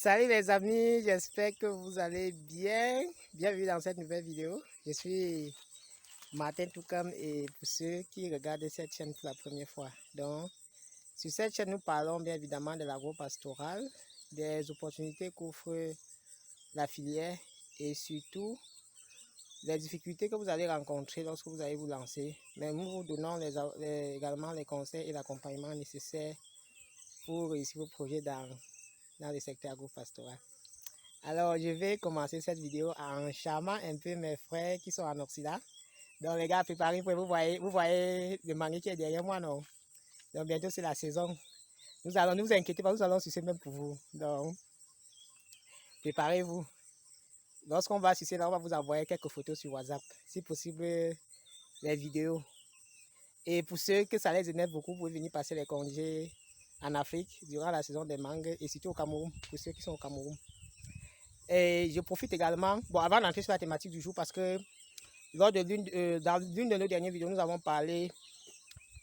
Salut les amis, j'espère que vous allez bien. Bienvenue dans cette nouvelle vidéo. Je suis Martin Toukam et pour ceux qui regardent cette chaîne pour la première fois. Donc, sur cette chaîne, nous parlons bien évidemment de l'agro-pastoral, des opportunités qu'offre la filière et surtout les difficultés que vous allez rencontrer lorsque vous allez vous lancer. Mais nous vous donnons également les conseils et l'accompagnement nécessaires pour réussir vos projets dans le secteur agro-pastoral. Alors, je vais commencer cette vidéo en charmant un peu mes frères qui sont en Occident. Donc, les gars, préparez-vous. Vous voyez le mangue qui est derrière moi, non? Donc, bientôt, c'est la saison. Ne vous inquiétez pas, nous allons sucer même pour vous. Donc, préparez-vous. Lorsqu'on va sucer, là, on va vous envoyer quelques photos sur WhatsApp. Si possible, les vidéos. Et pour ceux que ça les énerve beaucoup, vous pouvez venir passer les congés en Afrique durant la saison des mangues et surtout au Cameroun, pour ceux qui sont au Cameroun. Et je profite également, bon, avant d'entrer sur la thématique du jour, parce que dans l'une de nos dernières vidéos, nous avons parlé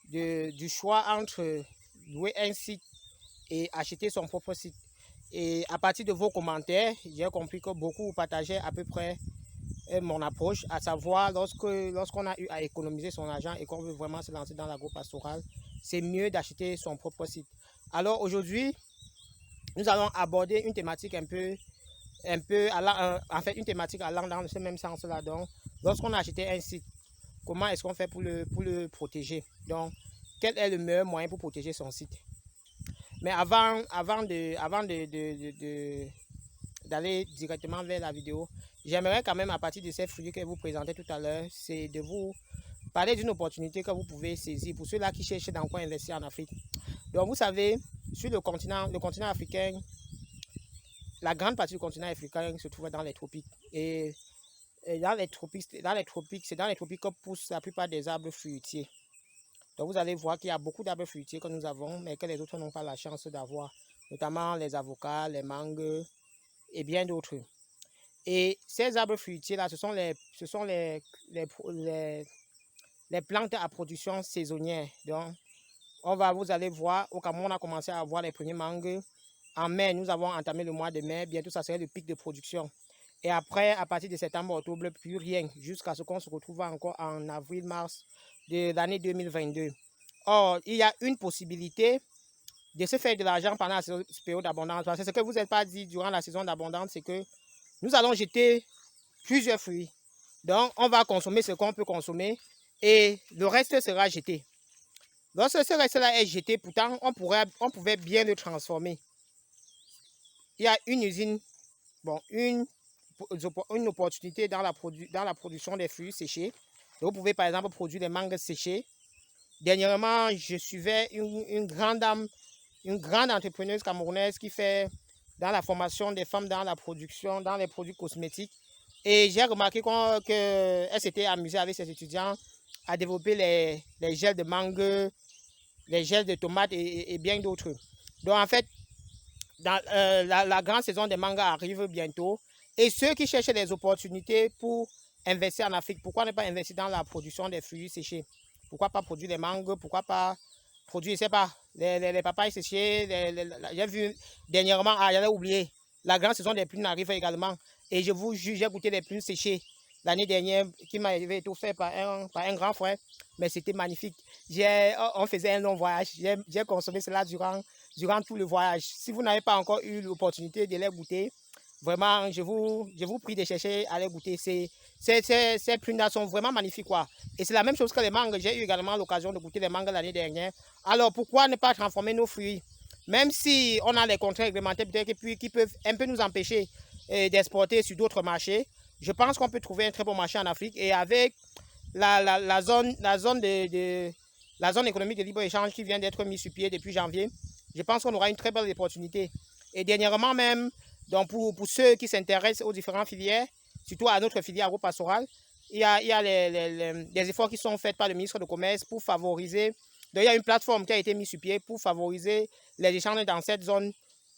du choix entre louer un site et acheter son propre site. Et à partir de vos commentaires, j'ai compris que beaucoup partageaient à peu près mon approche, à savoir lorsqu'on a eu à économiser son argent et qu'on veut vraiment se lancer dans l'agro-pastoral, c'est mieux d'acheter son propre site. Alors aujourd'hui, nous allons aborder une thématique une thématique allant dans ce même sens-là. Donc, lorsqu'on a acheté un site, comment est-ce qu'on fait pour le protéger? Donc, quel est le meilleur moyen pour protéger son site? Mais avant d'aller directement vers la vidéo, j'aimerais quand même, à partir de ces fruits que je vous présentais tout à l'heure, c'est de vous parler d'une opportunité que vous pouvez saisir pour ceux-là qui cherchent dans quoi investir en Afrique. Donc, vous savez, sur le continent africain, la grande partie du continent africain se trouve dans les tropiques. Et dans les tropiques, c'est dans les tropiques que poussent la plupart des arbres fruitiers. Donc vous allez voir qu'il y a beaucoup d'arbres fruitiers que nous avons, mais que les autres n'ont pas la chance d'avoir, notamment les avocats, les mangues et bien d'autres. Et ces arbres fruitiers-là, ce sont les plantes à production saisonnière. Donc, vous allez voir, au Cameroun, on a commencé à avoir les premiers mangues. En mai, nous avons entamé le mois de mai. Bientôt, ça serait le pic de production. Et après, à partir de septembre, octobre, plus rien, jusqu'à ce qu'on se retrouve encore en avril, mars de l'année 2022. Or, il y a une possibilité de se faire de l'argent pendant cette période d'abondance. Parce que ce que vous n'êtes pas dit durant la saison d'abondance, c'est que nous allons jeter plusieurs fruits. Donc, on va consommer ce qu'on peut consommer et le reste sera jeté. Lorsque ce reste-là est jeté, pourtant, on pouvait bien le transformer. Il y a une usine, bon, une opportunité dans la production des fruits séchés. Donc, vous pouvez par exemple produire des mangues séchées. Dernièrement, je suivais une grande entrepreneuse camerounaise qui fait dans la formation des femmes dans la production, dans les produits cosmétiques. Et j'ai remarqué qu'elle s'était amusée avec ses étudiants à développer les gels de mangue, les gels de tomates et bien d'autres. Donc en fait, la grande saison des mangas arrive bientôt. Et ceux qui cherchent des opportunités pour investir en Afrique, pourquoi ne pas investir dans la production des fruits séchés? Pourquoi pas produire les mangues? Pourquoi pas produire, je sais pas, les papayes séchées? J'ai vu dernièrement, j'avais oublié, la grande saison des prunes arrive également. Et je vous jure, j'ai goûté les prunes séchées l'année dernière qui m'avait été offert par un grand frère. Mais c'était magnifique. On faisait un long voyage. J'ai consommé cela durant tout le voyage. Si vous n'avez pas encore eu l'opportunité de les goûter, vraiment, je vous prie de chercher à les goûter. Ces prunes-là sont vraiment magnifiques, quoi. Et c'est la même chose que les mangues. J'ai eu également l'occasion de goûter les mangues l'année dernière. Alors, pourquoi ne pas transformer nos fruits? Même si on a les contraintes réglementaires qui peuvent un peu nous empêcher d'exporter sur d'autres marchés, je pense qu'on peut trouver un très bon marché en Afrique. Et avec la zone économique de libre-échange qui vient d'être mise sur pied depuis janvier, je pense qu'on aura une très belle opportunité. Et dernièrement même, donc pour ceux qui s'intéressent aux différentes filières, surtout à notre filière agro-pastorale, il y a des efforts qui sont faits par le ministre du Commerce pour favoriser. Donc il y a une plateforme qui a été mise sur pied pour favoriser les échanges dans cette zone,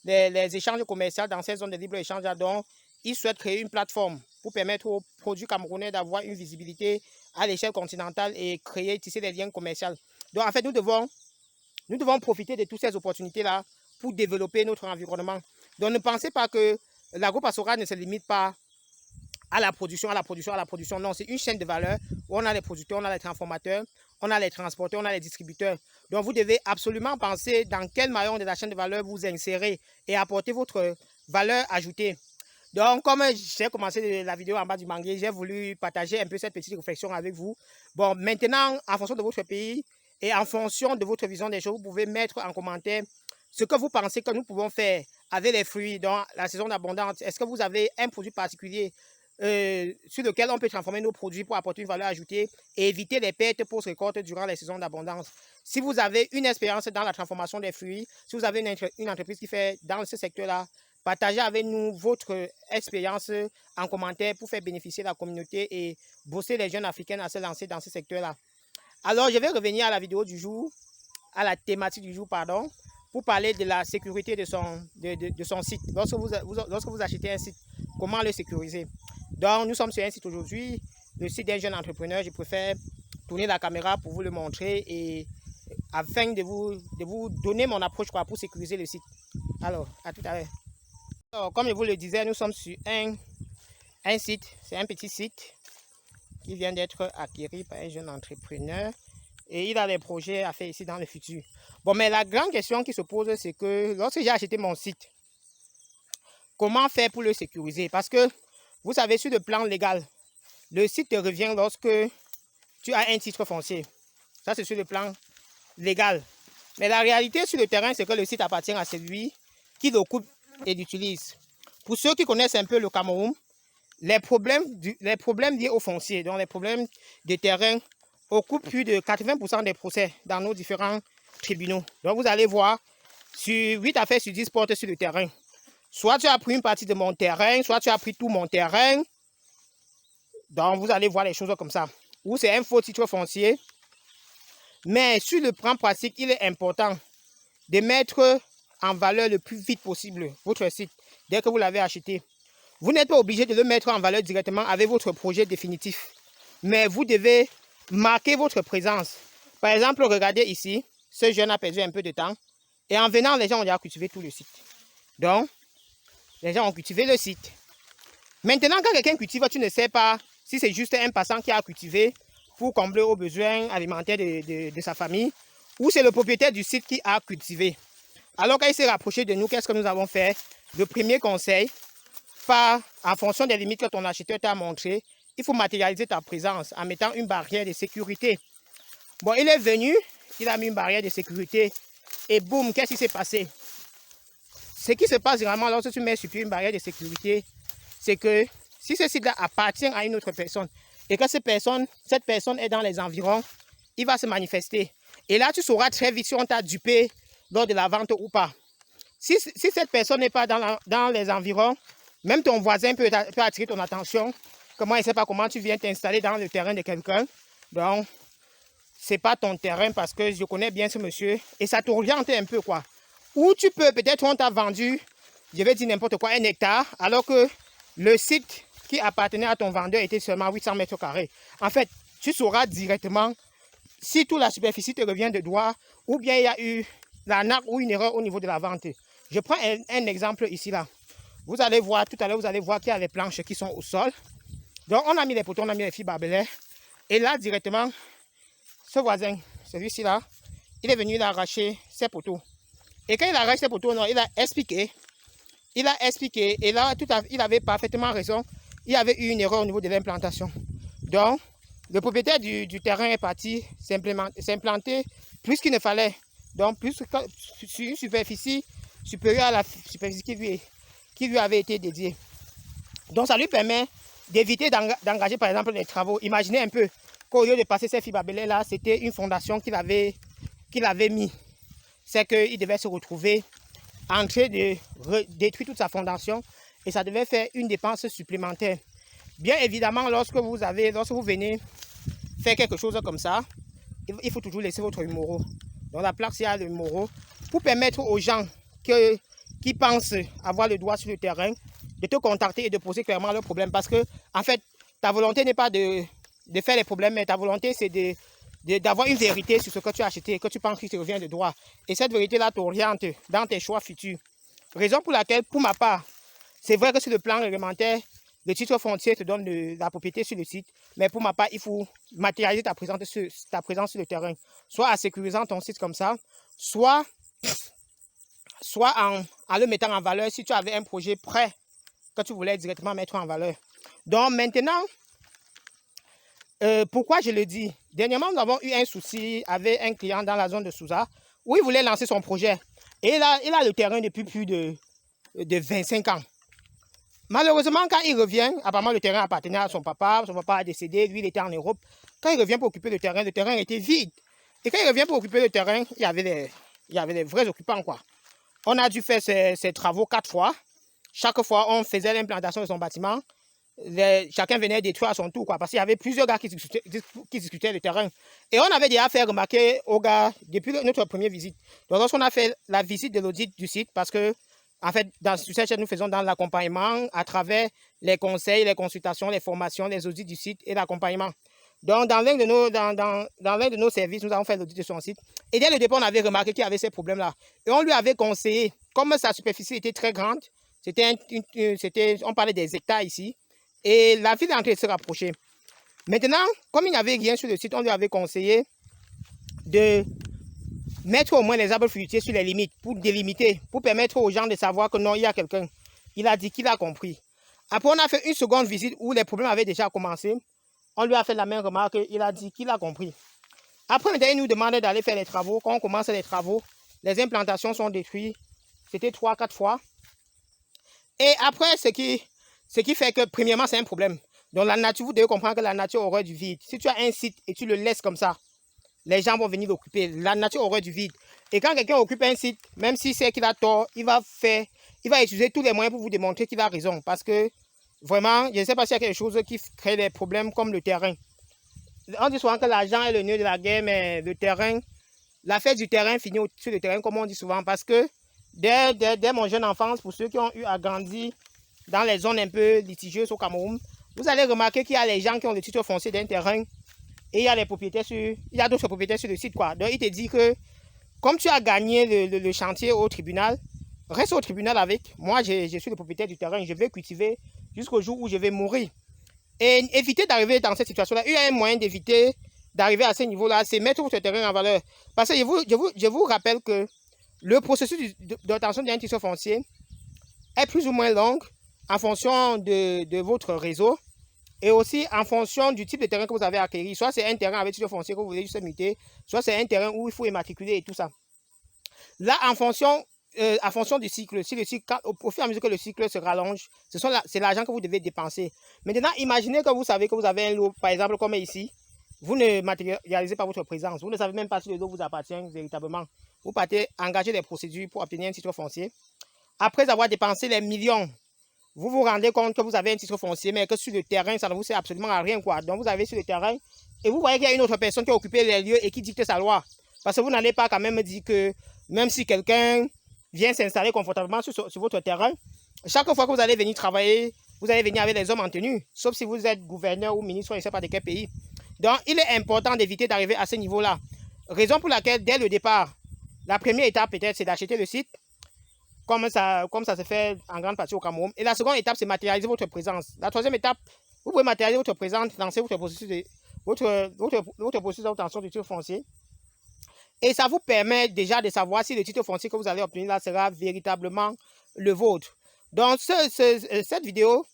les échanges commerciaux dans cette zone de libre-échange. Donc, ils souhaitent créer une plateforme pour permettre aux produits camerounais d'avoir une visibilité à l'échelle continentale et tisser des liens commerciaux. Donc, en fait, nous devons profiter de toutes ces opportunités-là pour développer notre environnement. Donc ne pensez pas que l'agro-pastorale ne se limite pas à la production, à la production, à la production. Non, c'est une chaîne de valeur où on a les producteurs, on a les transformateurs, on a les transporteurs, on a les distributeurs. Donc, vous devez absolument penser dans quel maillon de la chaîne de valeur vous insérez et apporter votre valeur ajoutée. Donc, comme j'ai commencé la vidéo en bas du manguier, j'ai voulu partager un peu cette petite réflexion avec vous. Bon, maintenant, en fonction de votre pays et en fonction de votre vision des choses, vous pouvez mettre en commentaire ce que vous pensez que nous pouvons faire avec les fruits dans la saison d'abondance. Est-ce que vous avez un produit particulier sur lequel on peut transformer nos produits pour apporter une valeur ajoutée et éviter les pertes post-récolte durant les saisons d'abondance? Si vous avez une expérience dans la transformation des fruits, si vous avez une entreprise qui fait dans ce secteur-là, partagez avec nous votre expérience en commentaire pour faire bénéficier la communauté et booster les jeunes africains à se lancer dans ce secteur-là. Alors, je vais revenir à la vidéo du jour, à la thématique du jour, pardon, pour parler de la sécurité de son site. Lorsque vous achetez un site, comment le sécuriser? Donc, nous sommes sur un site aujourd'hui, le site d'un jeune entrepreneur. Je préfère tourner la caméra pour vous le montrer et afin de vous donner mon approche pour sécuriser le site. Alors, à tout à l'heure. Alors, comme je vous le disais, nous sommes sur un site, c'est un petit site qui vient d'être acquis par un jeune entrepreneur et il a des projets à faire ici dans le futur. Bon, mais la grande question qui se pose, c'est que lorsque j'ai acheté mon site, comment faire pour le sécuriser? Parce que vous savez, sur le plan légal, le site te revient lorsque tu as un titre foncier. Ça, c'est sur le plan légal. Mais la réalité sur le terrain, c'est que le site appartient à celui qui l'occupe et l'utilise. Pour ceux qui connaissent un peu le Cameroun, les problèmes liés au foncier, donc les problèmes de terrain, occupent plus de 80% des procès dans nos différents tribunaux. Donc, vous allez voir, sur 8 affaires sur 10 portent sur le terrain. Soit tu as pris une partie de mon terrain, soit tu as pris tout mon terrain. Donc, vous allez voir les choses comme ça. Ou c'est un faux titre foncier. Mais sur le plan pratique, il est important de mettre en valeur le plus vite possible votre site dès que vous l'avez acheté. Vous n'êtes pas obligé de le mettre en valeur directement avec votre projet définitif. Mais vous devez marquer votre présence. Par exemple, regardez ici, ce jeune a perdu un peu de temps. Et en venant, les gens ont déjà cultivé tout le site. Donc, les gens ont cultivé le site. Maintenant, quand quelqu'un cultive, tu ne sais pas si c'est juste un passant qui a cultivé pour combler aux besoins alimentaires de sa famille ou c'est le propriétaire du site qui a cultivé. Alors, quand il s'est rapproché de nous, qu'est-ce que nous avons fait? Le premier conseil, en fonction des limites que ton acheteur t'a montré, il faut matérialiser ta présence en mettant une barrière de sécurité. Bon, il est venu, il a mis une barrière de sécurité et boum, qu'est-ce qui s'est passé? Ce qui se passe vraiment lorsque tu mets sur pied une barrière de sécurité, c'est que si ce site-là appartient à une autre personne et que cette personne est dans les environs, il va se manifester. Et là, tu sauras très vite si on t'a dupé lors de la vente ou pas. Si cette personne n'est pas dans les environs, même ton voisin peut attirer ton attention. Comment il ne sait pas comment tu viens t'installer dans le terrain de quelqu'un. Donc, ce n'est pas ton terrain parce que je connais bien ce monsieur et ça t'oriente un peu quoi. Ou tu peux, peut-être on t'a vendu, je vais dire n'importe quoi, 1 hectare, alors que le site qui appartenait à ton vendeur était seulement 800 mètres carrés. En fait, tu sauras directement si toute la superficie te revient de droit ou bien il y a eu l'arnaque ou une erreur au niveau de la vente. Je prends un exemple ici là. Vous allez voir, tout à l'heure, vous allez voir qu'il y a les planches qui sont au sol. Donc, on a mis les poteaux, on a mis les fibres barbelaires. Et là, directement, ce voisin, celui-ci là, il est venu, il a arraché ses poteaux. Et quand il a arraché ses poteaux, non, il a expliqué. Et là, il avait parfaitement raison. Il y avait eu une erreur au niveau de l'implantation. Donc, le propriétaire du terrain est parti s'implanter plus qu'il ne fallait. Donc, plus sur une superficie supérieure à la superficie qui lui avait été dédiée. Donc, ça lui permet d'éviter d'engager, par exemple, les travaux. Imaginez un peu qu'au lieu de passer ces fibres barbelaires là, c'était une fondation qu'il avait mis. C'est qu'il devait se retrouver en train de détruire toute sa fondation et ça devait faire une dépense supplémentaire. Bien évidemment, lorsque vous venez faire quelque chose comme ça, il faut toujours laisser votre numéro. Dans la plaque, il y a le numéro pour permettre aux gens qui pensent avoir le droit sur le terrain de te contacter et de poser clairement leurs problèmes. Parce que, en fait, ta volonté n'est pas de faire les problèmes, mais ta volonté, c'est d'avoir une vérité sur ce que tu as acheté et que tu penses qu'il te revient de droit. Et cette vérité-là t'oriente dans tes choix futurs. Raison pour laquelle, pour ma part, c'est vrai que sur le plan réglementaire, le titre foncier te donne la propriété sur le site, mais pour ma part, il faut matérialiser ta présence sur le terrain, soit en sécurisant ton site comme ça, soit en le mettant en valeur si tu avais un projet prêt que tu voulais directement mettre en valeur. Donc maintenant, pourquoi je le dis? Dernièrement, nous avons eu un souci avec un client dans la zone de Souza où il voulait lancer son projet. Et il a le terrain depuis plus de 25 ans. Malheureusement, quand il revient, apparemment le terrain appartenait à son papa a décédé, lui il était en Europe. Quand il revient pour occuper le terrain était vide. Et quand il revient pour occuper le terrain, il y avait des vrais occupants, quoi. On a dû faire ces travaux 4 fois. Chaque fois, on faisait l'implantation de son bâtiment. Chacun venait détruire à son tour, quoi, parce qu'il y avait plusieurs gars qui discutaient le terrain. Et on avait déjà fait remarquer aux gars depuis notre première visite. Donc, lorsqu'on a fait la visite de l'audit du site, parce que, en fait, sur cette chaîne, nous faisons dans l'accompagnement à travers les conseils, les consultations, les formations, les audits du site et l'accompagnement. Donc, dans l'un de nos services, nous avons fait l'audit de son site. Et dès le départ, on avait remarqué qu'il y avait ces problèmes-là. Et on lui avait conseillé, comme sa superficie était très grande, on parlait des hectares ici, et la ville est en train de se rapprocher. Maintenant, comme il n'y avait rien sur le site, on lui avait conseillé de mettre au moins les arbres fruitiers sur les limites pour délimiter, pour permettre aux gens de savoir que non, il y a quelqu'un. Il a dit qu'il a compris. Après, on a fait une seconde visite où les problèmes avaient déjà commencé. On lui a fait la même remarque, il a dit qu'il a compris. Après, il nous demandait d'aller faire les travaux. Quand on commence les travaux, les implantations sont détruites. C'était 3-4 fois. Et après, ce qui fait que, premièrement, c'est un problème. Donc, la nature, vous devez comprendre que la nature a horreur du vide. Si tu as un site et tu le laisses comme ça, les gens vont venir l'occuper. La nature a horreur du vide. Et quand quelqu'un occupe un site, même s'il sait qu'il a tort, il va utiliser tous les moyens pour vous démontrer qu'il a raison. Parce que, vraiment, je ne sais pas s'il y a quelque chose qui crée des problèmes comme le terrain. On dit souvent que l'argent est le nœud de la guerre, mais le terrain, l'affaire du terrain finit sur le terrain, comme on dit souvent. Parce que, dès mon jeune enfance, pour ceux qui ont eu à grandir dans les zones un peu litigieuses au Cameroun, vous allez remarquer qu'il y a les gens qui ont le titre foncier d'un terrain et il y a d'autres propriétaires sur le site, quoi. Donc il te dit que comme tu as gagné le chantier au tribunal, reste au tribunal avec. Moi, je suis le propriétaire du terrain, je vais cultiver jusqu'au jour où je vais mourir. Et éviter d'arriver dans cette situation-là. Il y a un moyen d'éviter d'arriver à ce niveau-là, c'est mettre votre terrain en valeur. Parce que je vous rappelle que le processus d'obtention d'un titre foncier est plus ou moins long en fonction de votre réseau et aussi en fonction du type de terrain que vous avez acquis. Soit c'est un terrain avec titre foncier que vous voulez juste muter, soit c'est un terrain où il faut immatriculer et tout ça. Là, en fonction du cycle, si le cycle, au fur et à mesure que le cycle se rallonge, c'est l'argent que vous devez dépenser. Maintenant, imaginez que vous savez que vous avez un lot, par exemple comme ici, vous ne matérialisez pas votre présence, vous ne savez même pas si le lot vous appartient véritablement. Vous partez engager des procédures pour obtenir un titre foncier. Après avoir dépensé les millions, vous vous rendez compte que vous avez un titre foncier, mais que sur le terrain, ça ne vous sert absolument à rien, quoi. Donc, vous avez sur le terrain, et vous voyez qu'il y a une autre personne qui a occupé les lieux et qui dicte sa loi. Parce que vous n'allez pas quand même dire que, même si quelqu'un vient s'installer confortablement sur votre terrain, chaque fois que vous allez venir travailler, vous allez venir avec des hommes en tenue, sauf si vous êtes gouverneur ou ministre, je ne sais pas de quel pays. Donc, il est important d'éviter d'arriver à ce niveau-là. Raison pour laquelle, dès le départ, la première étape, peut-être, c'est d'acheter le site, comme ça se fait en grande partie au Cameroun. Et la seconde étape, c'est matérialiser votre présence. La troisième étape, vous pouvez matérialiser votre présence, lancer votre processus d'obtention du titre foncier. Et ça vous permet déjà de savoir si le titre foncier que vous allez obtenir là sera véritablement le vôtre. Donc, cette vidéo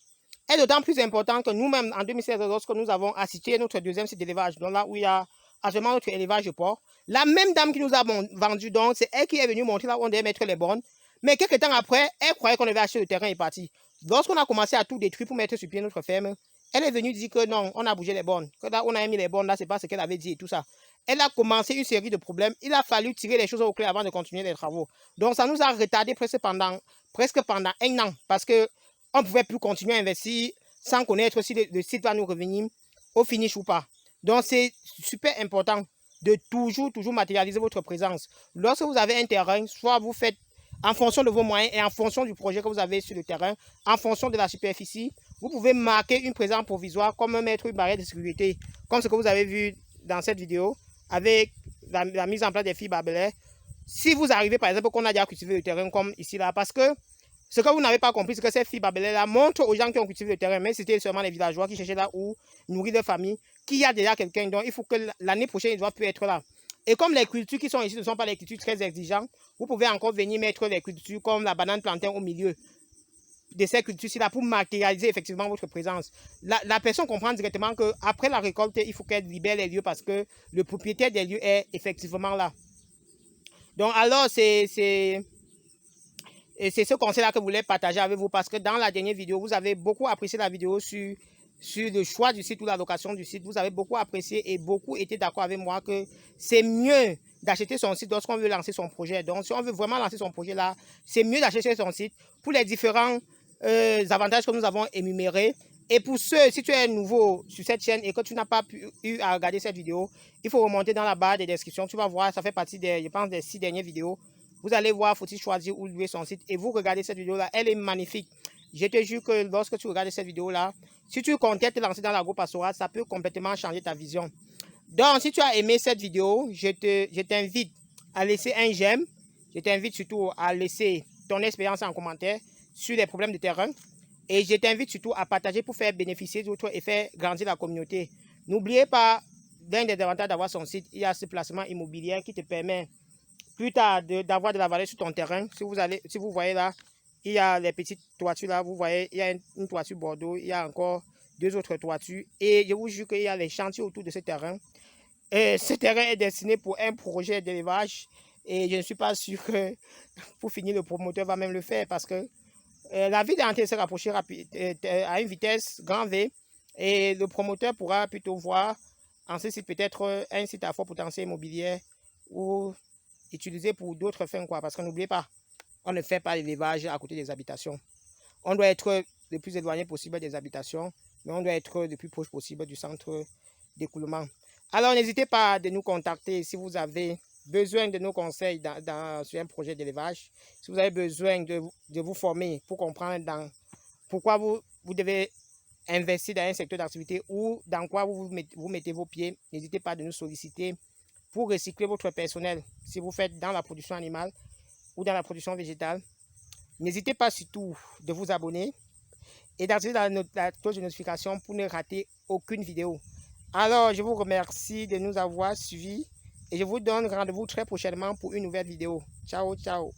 est d'autant plus importante que nous-mêmes, en 2016, lorsque nous avons assisté à notre deuxième site d'élevage, donc là où il y a actuellement notre élevage de porc, la même dame qui nous a vendu, donc c'est elle qui est venue montrer là où on devait mettre les bornes. Mais quelques temps après, elle croyait qu'on avait acheté le terrain et parti. Lorsqu'on a commencé à tout détruire pour mettre sur pied notre ferme, elle est venue dire que non, on a bougé les bornes. Que là, on a mis les bornes, là, c'est pas ce qu'elle avait dit et tout ça. Elle a commencé une série de problèmes. Il a fallu tirer les choses au clair avant de continuer les travaux. Donc, ça nous a retardé presque pendant 1 an. Parce qu'on ne pouvait plus continuer à investir sans connaître si le site va nous revenir au finish ou pas. Donc, c'est super important de toujours matérialiser votre présence. Lorsque vous avez un terrain, soit vous faites en fonction de vos moyens et en fonction du projet que vous avez sur le terrain, en fonction de la superficie, vous pouvez marquer une présence provisoire comme mettre une barrière de sécurité, comme ce que vous avez vu dans cette vidéo, avec la mise en place des fibres barbelaires. Si vous arrivez, par exemple, qu'on a déjà cultivé le terrain comme ici, là, parce que Ce que vous n'avez pas compris, c'est que ces filles babelais-là montrent aux gens qui ont cultivé le terrain, mais c'était seulement les villageois qui cherchaient là où nourrir leur famille, qu'il y a déjà quelqu'un, donc il faut que l'année prochaine, ils doivent plus être là. Et comme les cultures qui sont ici ne sont pas des cultures très exigeantes, vous pouvez encore venir mettre des cultures comme la banane plantain au milieu de ces cultures-ci là pour matérialiser effectivement votre présence. La personne comprend directement qu'après la récolte, il faut qu'elle libère les lieux parce que le propriétaire des lieux est effectivement là. Donc alors, c'est ce conseil-là que je voulais partager avec vous parce que dans la dernière vidéo, vous avez beaucoup apprécié la vidéo sur le choix du site ou la location du site. Vous avez beaucoup apprécié et beaucoup été d'accord avec moi que c'est mieux d'acheter son site lorsqu'on veut lancer son projet. Donc, si on veut vraiment lancer son projet là, c'est mieux d'acheter son site pour les différents avantages que nous avons énumérés. Et pour ceux, si tu es nouveau sur cette chaîne et que tu n'as pas eu à regarder cette vidéo, il faut remonter dans la barre des descriptions. Tu vas voir, ça fait partie des, je pense, des 6 dernières vidéos. Vous allez voir, faut-il choisir ou louer son site. Et vous regardez cette vidéo-là, elle est magnifique. Je te jure que lorsque tu regardes cette vidéo-là, si tu comptes te lancer dans l'agro-pastoral, ça peut complètement changer ta vision. Donc, si tu as aimé cette vidéo, je t'invite à laisser un j'aime. Je t'invite surtout à laisser ton expérience en commentaire sur les problèmes de terrain. Et je t'invite surtout à partager pour faire bénéficier d'autres et faire grandir la communauté. N'oubliez pas, l'un des avantages d'avoir son site, il y a ce placement immobilier qui te permet plus tard d'avoir de la valeur sur ton terrain. Si vous voyez là, il y a les petites toitures là, vous voyez, il y a une toiture Bordeaux, il y a encore 2 autres toitures. Et je vous jure qu'il y a les chantiers autour de ce terrain. Et ce terrain est destiné pour un projet d'élevage. Et je ne suis pas sûr que pour finir, le promoteur va même le faire parce que la ville est en train de se rapprocher à une vitesse grand V. Et le promoteur pourra plutôt voir en ce site peut-être un site à fort potentiel immobilier ou utilisé pour d'autres fins, quoi. Parce que n'oubliez pas, on ne fait pas l'élevage à côté des habitations. On doit être le plus éloigné possible des habitations, mais on doit être le plus proche possible du centre d'écoulement. Alors, n'hésitez pas à nous contacter si vous avez besoin de nos conseils sur un projet d'élevage, si vous avez besoin de vous former pour comprendre pourquoi vous devez investir dans un secteur d'activité ou dans quoi vous mettez vos pieds, n'hésitez pas à nous solliciter pour recycler votre personnel si vous faites dans la production animale ou dans la production végétale. N'hésitez pas surtout de vous abonner et d'activer la cloche de notification pour ne rater aucune vidéo. Alors, je vous remercie de nous avoir suivis et je vous donne rendez-vous très prochainement pour une nouvelle vidéo. Ciao, ciao.